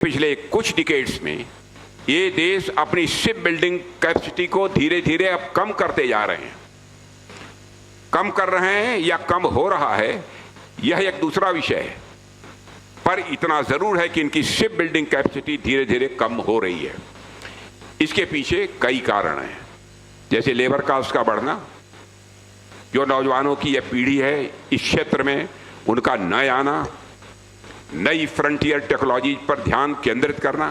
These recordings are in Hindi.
पिछले कुछ डिकेड्स में ये देश अपनी शिप बिल्डिंग कैपेसिटी को धीरे धीरे अब कम करते जा रहे हैं। कम कर रहे हैं या कम हो रहा है, यह एक दूसरा विषय है, पर इतना जरूर है कि इनकी शिप बिल्डिंग कैपेसिटी धीरे धीरे कम हो रही है। इसके पीछे कई कारण हैं, जैसे लेबर कास्ट का बढ़ना, जो नौजवानों की यह पीढ़ी है इस क्षेत्र में उनका न आना, नई फ्रंटियर टेक्नोलॉजी पर ध्यान केंद्रित करना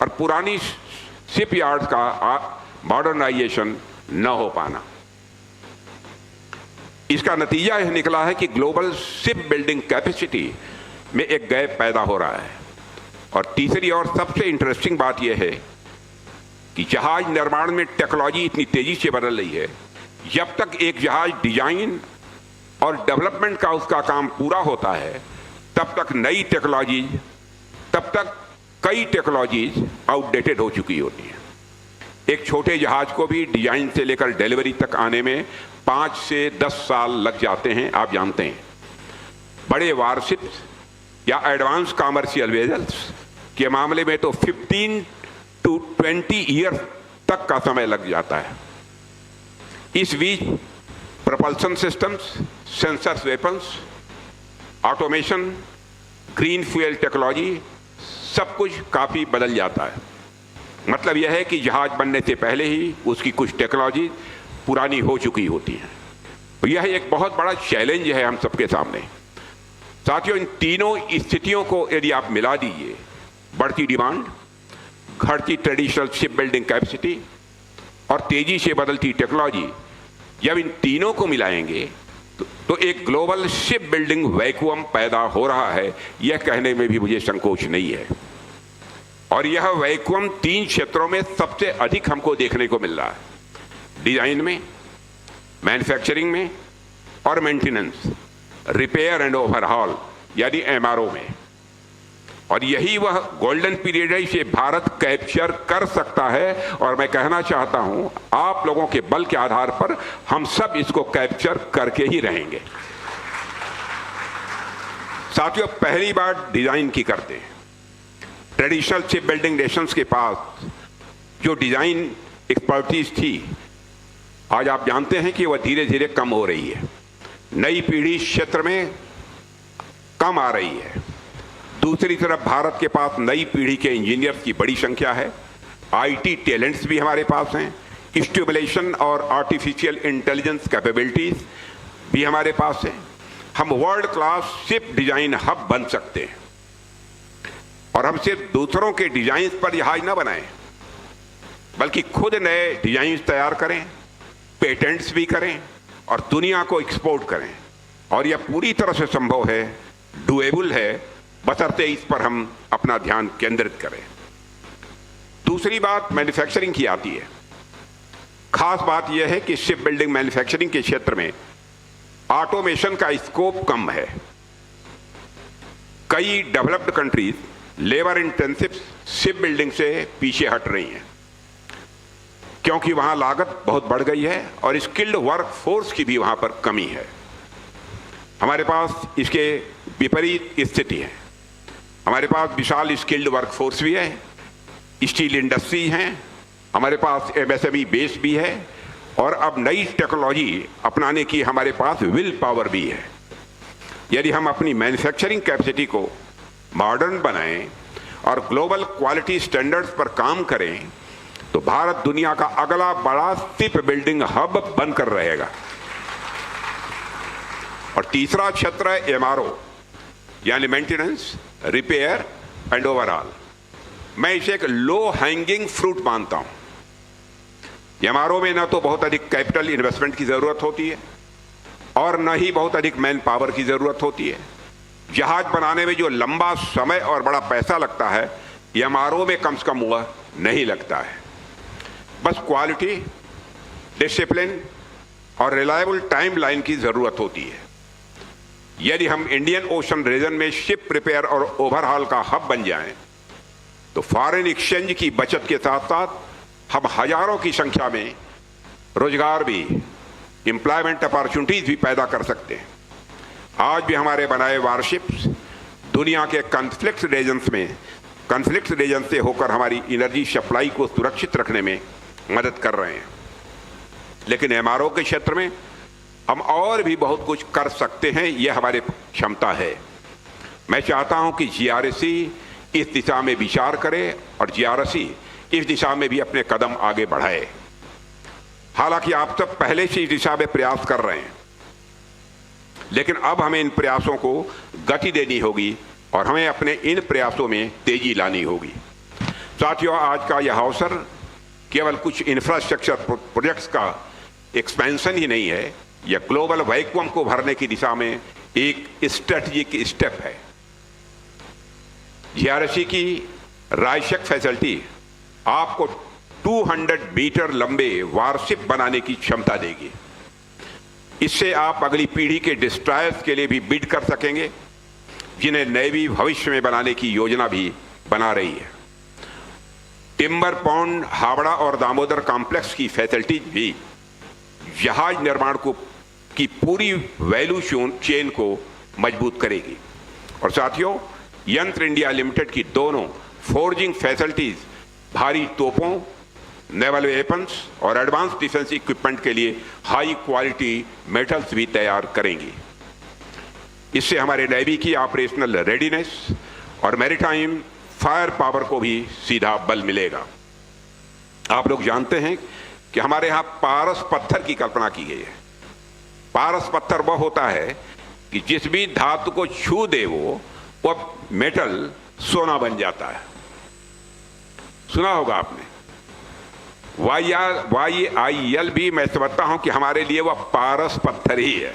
और पुरानी शिप यार्ड का मॉडर्नाइजेशन न हो पाना। इसका नतीजा यह निकला है कि ग्लोबल शिप बिल्डिंग कैपेसिटी में एक गैप पैदा हो रहा है। और तीसरी और सबसे इंटरेस्टिंग बात यह है कि जहाज निर्माण में टेक्नोलॉजी इतनी तेजी से बदल रही है, जब तक एक जहाज डिजाइन और डेवलपमेंट का उसका काम पूरा होता है तब तक कई टेक्नोलॉजीज आउटडेटेड हो चुकी होती हैं। एक छोटे जहाज को भी डिजाइन से लेकर डिलीवरी तक आने में 5 से 10 साल लग जाते हैं, आप जानते हैं। बड़े वारशिप्स या एडवांस कॉमर्शियल वेजल्स के मामले में तो 15 to 20 ईयर तक का समय लग जाता है। इस बीच propulsion systems, sensors, weapons, automation, green fuel technology, सब कुछ काफी बदल जाता है। मतलब यह है कि जहाज बनने से पहले ही उसकी कुछ टेक्नोलॉजी पुरानी हो चुकी होती है। यह एक बहुत बड़ा चैलेंज है हम सबके सामने। साथियों, इन तीनों स्थितियों को यदि आप मिला दीजिए, बढ़ती डिमांड, घटती ट्रेडिशनल शिप बिल्डिंग कैपेसिटी और तेजी से बदलती टेक्नोलॉजी, जब इन तीनों को मिलाएंगे तो एक ग्लोबल शिप बिल्डिंग वैक्यूम पैदा हो रहा है, यह कहने में भी मुझे संकोच नहीं है। और यह वैक्यूम 3 क्षेत्रों में सबसे अधिक हमको देखने को मिल रहा है, डिजाइन में, मैन्युफैक्चरिंग में और मेंटेनेंस, रिपेयर एंड ओवरहॉल यानी एमआरओ में। और यही वह गोल्डन पीरियड है, इसे भारत कैप्चर कर सकता है। और मैं कहना चाहता हूं, आप लोगों के बल के आधार पर हम सब इसको कैप्चर करके ही रहेंगे। साथियों, पहली बार डिजाइन की करते हैं। ट्रेडिशनल शिप बिल्डिंग नेशंस के पास जो डिजाइन एक्सपर्टीज थी, आज आप जानते हैं कि वह धीरे धीरे कम हो रही है। नई पीढ़ी क्षेत्र में कम आ रही है। दूसरी तरफ भारत के पास नई पीढ़ी के इंजीनियर्स की बड़ी संख्या है। आईटी टैलेंट्स भी हमारे पास हैं। स्टिमुलेशन और आर्टिफिशियल इंटेलिजेंस कैपेबिलिटीज भी हमारे पास हैं। हम world class ship design hub बन सकते हैं। और हम सिर्फ दूसरों के डिजाइन पर जहाज ना बनाएं, बल्कि खुद नए डिजाइन तैयार करें, पेटेंट्स भी करें और दुनिया को एक्सपोर्ट करें। और यह पूरी तरह से संभव है, डुएबल है, बशर्ते इस पर हम अपना ध्यान केंद्रित करें। दूसरी बात मैन्युफैक्चरिंग की आती है। खास बात यह है कि शिप बिल्डिंग मैन्युफैक्चरिंग के क्षेत्र में ऑटोमेशन का स्कोप कम है। कई developed countries labour intensive ship building से पीछे हट रही हैं, क्योंकि वहां लागत बहुत बढ़ गई है और स्किल्ड वर्क फोर्स की भी वहां पर कमी है। हमारे पास इसके विपरीत स्थिति है। हमारे पास विशाल स्किल्ड वर्कफोर्स भी है, स्टील इंडस्ट्री हैं, हमारे पास एमएसएमई बेस भी है और अब नई टेक्नोलॉजी अपनाने की हमारे पास विल पावर भी है। यदि हम अपनी मैन्युफैक्चरिंग कैपेसिटी को मॉडर्न बनाएं और ग्लोबल क्वालिटी स्टैंडर्ड्स पर काम करें तो भारत दुनिया का अगला बड़ा शिप बिल्डिंग हब बनकर रहेगा। और तीसरा क्षेत्र है एमआरओ यानी मेंटेनेंस, रिपेयर एंड ओवरऑल। मैं इसे एक लो हैंगिंग फ्रूट मानता हूं। एमआरओ में न तो बहुत अधिक कैपिटल इन्वेस्टमेंट की जरूरत होती है और न ही बहुत अधिक मैन पावर की जरूरत होती है। जहाज बनाने में जो लंबा समय और बड़ा पैसा लगता है, एमआरओ में कम से कम वह नहीं लगता है। बस क्वालिटी, डिसिप्लिन और रिलायबल टाइम लाइन की जरूरत होती है। यदि हम इंडियन ओशन रीजन में शिप रिपेयर और ओवरहॉल का हब बन जाएं, तो फॉरेन एक्सचेंज की बचत के साथ साथ हम हजारों की संख्या में रोजगार भी, एम्प्लॉयमेंट अपॉर्चुनिटीज भी पैदा कर सकते हैं। आज भी हमारे बनाए वारशिप्स दुनिया के कॉन्फ्लिक्ट रीजन्स में कॉन्फ्लिक्ट रीजन से होकर हमारी एनर्जी सप्लाई को सुरक्षित रखने में मदद कर रहे हैं। लेकिन एमआरओ के क्षेत्र में हम और भी बहुत कुछ कर सकते हैं, यह हमारी क्षमता है। मैं चाहता हूं कि जीआरएसी इस दिशा में विचार करे और जीआरएसी इस दिशा में भी अपने कदम आगे बढ़ाए। हालांकि आप सब पहले से इस दिशा में प्रयास कर रहे हैं, लेकिन अब हमें इन प्रयासों को गति देनी होगी और हमें अपने इन प्रयासों में तेजी लानी होगी। साथियों, आज का यह अवसर केवल कुछ इंफ्रास्ट्रक्चर प्रोजेक्ट्स का एक्सपेंशन ही नहीं है, यह ग्लोबल वैक्यूम को भरने की दिशा में एक स्ट्रेटजिक स्टेप है। जीआरएसी की रायशक फैसिलिटी आपको 200 मीटर लंबे वारशिप बनाने की क्षमता देगी। इससे आप अगली पीढ़ी के डिस्ट्रॉयर्स के लिए भी बिड कर सकेंगे, जिन्हें नेवी भविष्य में बनाने की योजना भी बना रही है। टिम्बर पॉन्ड, हावड़ा और दामोदर कॉम्प्लेक्स की फैसिलिटीज भी जहाज निर्माण की पूरी वैल्यू चेन को मजबूत करेगी। और साथियों, यंत्र इंडिया लिमिटेड की दोनों फोर्जिंग फैसिलिटीज भारी तोपों, नेवल वेपन्स और एडवांस डिफेंस इक्विपमेंट के लिए हाई क्वालिटी मेटल्स भी तैयार करेंगी। इससे हमारे नेवी की ऑपरेशनल रेडीनेस और मैरीटाइम फायर पावर को भी सीधा बल मिलेगा। आप लोग जानते हैं कि हमारे यहाँ पारस पत्थर की कल्पना की गई है। पारस पत्थर वह होता है कि जिस भी धातु को छू दे वो मेटल सोना बन जाता है। सुना होगा आपने। YIL भी मैं समझता हूं कि हमारे लिए वह पारस पत्थर ही है।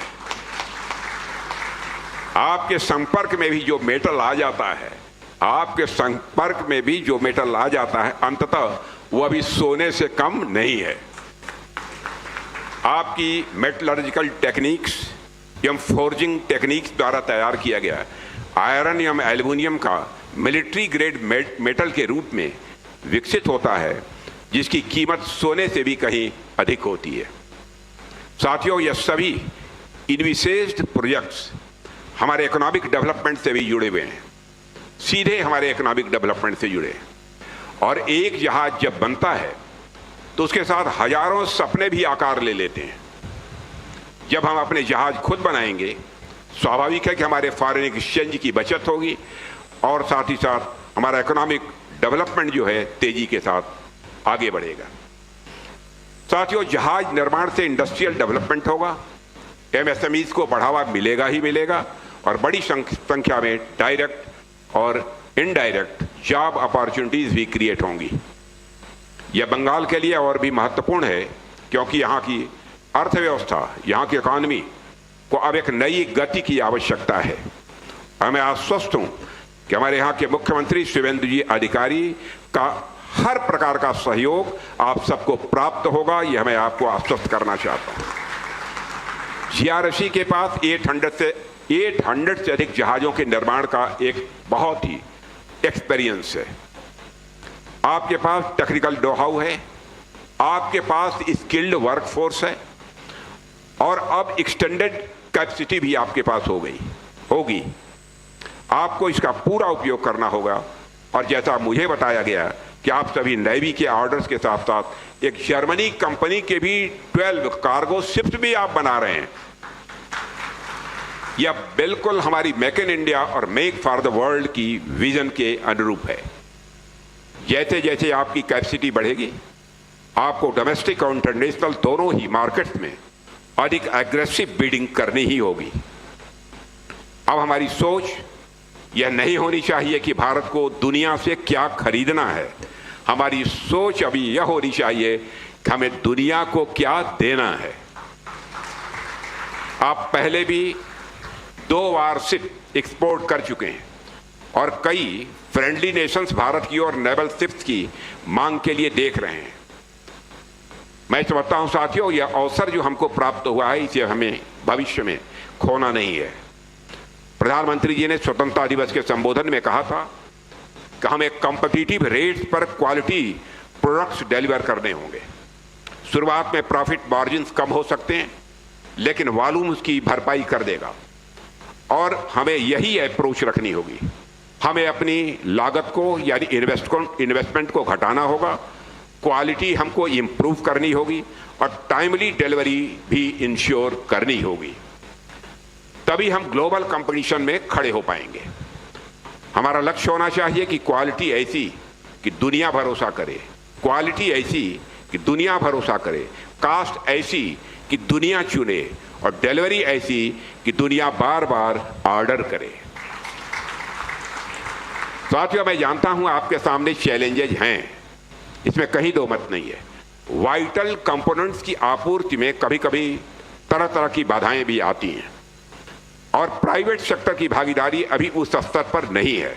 आपके संपर्क में भी जो मेटल आ जाता है, आपके संपर्क में भी जो मेटल आ जाता है, अंततः वह भी सोने से कम नहीं है। आपकी मेटलर्जिकल टेक्निक्स एवं फोर्जिंग टेक्निक्स द्वारा तैयार किया गया आयरन एवं एल्युमिनियम का मिलिट्री ग्रेड मेटल के रूप में विकसित होता है, जिसकी कीमत सोने से भी कहीं अधिक होती है। साथियों, यह सभी इन्विसेज्ड प्रोजेक्ट्स हमारे इकोनॉमिक डेवलपमेंट से भी जुड़े हुए हैं, सीधे हमारे इकोनॉमिक डेवलपमेंट से जुड़े हैं। और एक जहाज जब बनता है तो उसके साथ हजारों सपने भी आकार ले लेते हैं। जब हम अपने जहाज खुद बनाएंगे, स्वाभाविक है कि हमारे फॉरेन एक्सचेंज की बचत होगी और साथ ही साथ हमारा इकोनॉमिक डेवलपमेंट जो है तेजी के साथ आगे बढ़ेगा। साथियों, जहाज निर्माण से इंडस्ट्रियल डेवलपमेंट होगा, एमएसएमईज को बढ़ावा मिलेगा ही मिलेगा और बड़ी संख्या में डायरेक्ट और इनडायरेक्ट जॉब अपॉर्चुनिटीज भी क्रिएट होंगी। यह बंगाल के लिए और भी महत्वपूर्ण है, क्योंकि यहाँ की अर्थव्यवस्था, यहाँ की इकॉनमी को अब एक नई गति की आवश्यकता है। मैं आश्वस्त हूँ कि हमारे यहाँ के मुख्यमंत्री शिवेंद्र जी अधिकारी का हर प्रकार का सहयोग आप सबको प्राप्त होगा, यह मैं आपको आश्वस्त करना चाहता हूँ। जीआरएसी के पास 800 से अधिक जहाजों के निर्माण का एक बहुत ही एक्सपीरियंस है। आपके पास टेक्निकल नो हाउ है, आपके पास स्किल्ड वर्कफोर्स है और अब एक्सटेंडेड कैपेसिटी भी आपके पास होगी। आपको इसका पूरा उपयोग करना होगा। और जैसा मुझे बताया गया कि आप सभी नेवी के ऑर्डर्स के साथ साथ एक जर्मनी कंपनी के भी 12 कार्गो शिप्स भी आप बना रहे हैं। यह बिल्कुल हमारी मेक इन इंडिया और मेक फॉर द वर्ल्ड की विजन के अनुरूप है। जैसे जैसे आपकी कैपेसिटी बढ़ेगी, आपको डोमेस्टिक और इंटरनेशनल दोनों ही मार्केट्स में अधिक एग्रेसिव बिडिंग करनी ही होगी। अब हमारी सोच यह नहीं होनी चाहिए कि भारत को दुनिया से क्या खरीदना है। हमारी सोच अभी यह होनी चाहिए कि हमें दुनिया को क्या देना है। आप पहले भी 2 वारशिप एक्सपोर्ट कर चुके हैं और कई फ्रेंडली नेशंस भारत की और नेवल शिप्स की मांग के लिए देख रहे हैं। मैं समझता हूं साथियों, यह अवसर जो हमको प्राप्त हुआ है, इसे हमें भविष्य में खोना नहीं है। प्रधानमंत्री जी ने स्वतंत्रता दिवस के संबोधन में कहा था कि हमें कॉम्पिटिटिव रेट्स पर क्वालिटी प्रोडक्ट्स डिलीवर करने होंगे। शुरुआत में प्रॉफिट मार्जिन्स कम हो सकते हैं, लेकिन वॉल्यूम उसकी भरपाई कर देगा और हमें यही अप्रोच रखनी होगी। हमें अपनी लागत को यानी इन्वेस्टमेंट को घटाना होगा, क्वालिटी हमको इम्प्रूव करनी होगी और टाइमली डिलीवरी भी इंश्योर करनी होगी। तभी हम ग्लोबल कंपटीशन में खड़े हो पाएंगे। हमारा लक्ष्य होना चाहिए कि क्वालिटी ऐसी कि दुनिया भरोसा करे, क्वालिटी ऐसी कि दुनिया भरोसा करे, कास्ट ऐसी कि दुनिया चुने और डिलीवरी ऐसी कि दुनिया बार बार ऑर्डर करे। साथियों, मैं जानता हूं आपके सामने चैलेंजेस हैं, इसमें कहीं दो मत नहीं है। वाइटल कंपोनेंट्स की आपूर्ति में कभी कभी तरह तरह की बाधाएं भी आती हैं और प्राइवेट सेक्टर की भागीदारी अभी उस स्तर पर नहीं है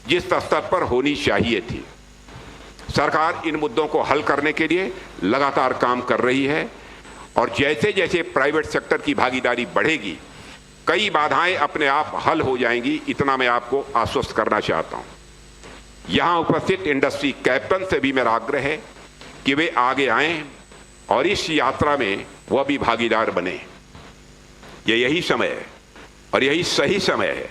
जिस स्तर पर होनी चाहिए थी। सरकार इन मुद्दों को हल करने के लिए लगातार काम कर रही है और जैसे जैसे प्राइवेट सेक्टर की भागीदारी बढ़ेगी कई बाधाएं अपने आप हल हो जाएंगी, इतना मैं आपको आश्वस्त करना चाहता हूं। यहां उपस्थित इंडस्ट्री कैप्टन से भी मेरा आग्रह है कि वे आगे आएं और इस यात्रा में वह भी भागीदार बने। यही समय है और यही सही समय है।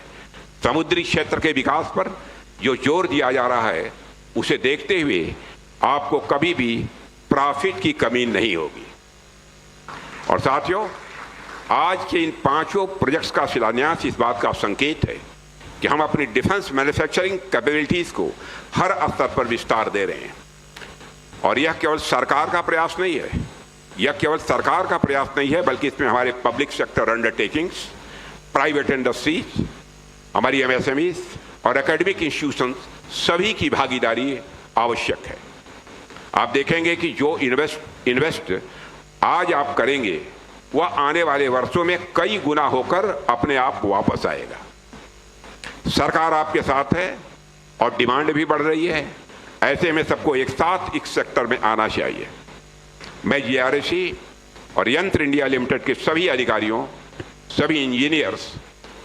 समुद्री क्षेत्र के विकास पर जो जोर दिया जा रहा है उसे देखते हुए आपको कभी भी प्रॉफिट की कमी नहीं होगी। और साथियों, आज के इन 5 प्रोजेक्ट्स का शिलान्यास इस बात का संकेत है कि हम अपनी डिफेंस मैन्युफैक्चरिंग कैपेबिलिटीज को हर स्तर पर विस्तार दे रहे हैं। और यह केवल सरकार का प्रयास नहीं है, यह केवल सरकार का प्रयास नहीं है, बल्कि इसमें हमारे public sector undertakings, private industries, हमारी एमएसएमईज और एकेडमिक इंस्टीट्यूशंस सभी की भागीदारी आवश्यक है। आप देखेंगे कि जो इन्वेस्ट आज आप करेंगे वह आने वाले वर्षों में कई गुना होकर अपने आप वापस आएगा। सरकार आपके साथ है और डिमांड भी बढ़ रही है। ऐसे में सबको एक साथ इस सेक्टर में आना चाहिए। मैं जीआरएसी और यंत्र इंडिया लिमिटेड के सभी अधिकारियों, सभी इंजीनियर्स,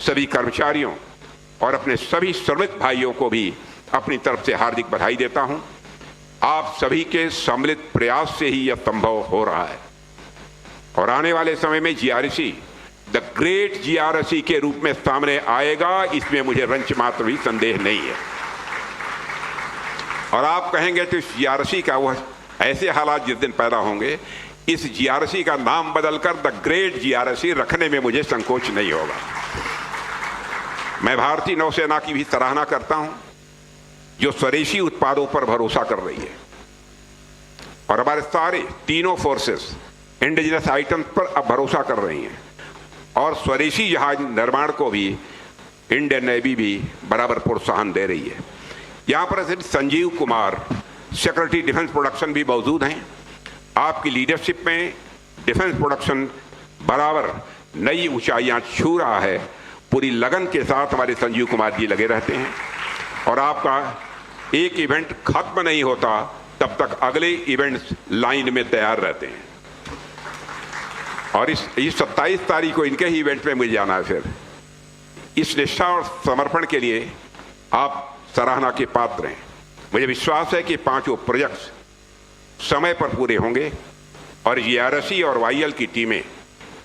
सभी कर्मचारियों और अपने सभी श्रमिक भाइयों को भी अपनी तरफ से हार्दिक बधाई देता हूं। आप सभी के सम्मिलित प्रयास से ही यह संभव हो रहा है और आने वाले समय में जीआरएसी द ग्रेट जीआरएसी के रूप में सामने आएगा, इसमें मुझे रंच मात्र भी संदेह नहीं है। और आप कहेंगे तो इस जीआरएसी का वह ऐसे हालात जिस दिन पैदा होंगे, इस जीआरएसी का नाम बदलकर द ग्रेट जीआरएसी रखने में मुझे संकोच नहीं होगा। मैं भारतीय नौसेना की भी सराहना करता हूं जो स्वदेशी उत्पादों पर भरोसा कर रही है और हमारे सारे तीनों फोर्सेस इंडिजिनस आइटम्स पर अब भरोसा कर रही हैं और स्वदेशी जहाज निर्माण को भी इंडियन नेवी भी बराबर प्रोत्साहन दे रही है। यहाँ पर Sanjeev Kumar, secretary defence production भी मौजूद हैं। आपकी लीडरशिप में डिफेंस प्रोडक्शन बराबर नई ऊंचाइयां छू रहा है। पूरी लगन के साथ हमारे संजीव कुमार जी लगे रहते हैं और आपका एक इवेंट खत्म नहीं होता तब तक अगले इवेंट्स लाइन में तैयार रहते हैं। और इस 27 तारीख को इनके ही इवेंट में मुझे जाना है। फिर इस निष्ठा और समर्पण के लिए आप सराहना के पात्र हैं। मुझे विश्वास है कि 5 प्रोजेक्ट्स समय पर पूरे होंगे और जीआरएसी और वाईएल की टीमें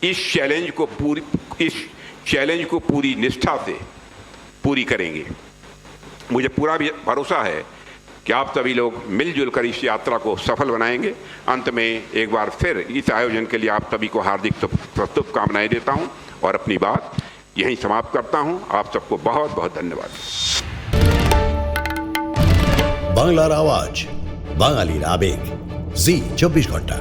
इस चैलेंज को पूरी निष्ठा से पूरी करेंगी। मुझे पूरा भी भरोसा है कि आप सभी लोग मिलजुल कर इस यात्रा को सफल बनाएंगे। अंत में एक बार फिर इस आयोजन के लिए आप सभी को हार्दिक शुभकामनाएं देता हूं और अपनी बात यहीं समाप्त करता हूं। आप सबको बहुत बहुत धन्यवाद। বাংলার আওয়াজ, বাঙালির আবেগ, জি 24 ঘন্টা।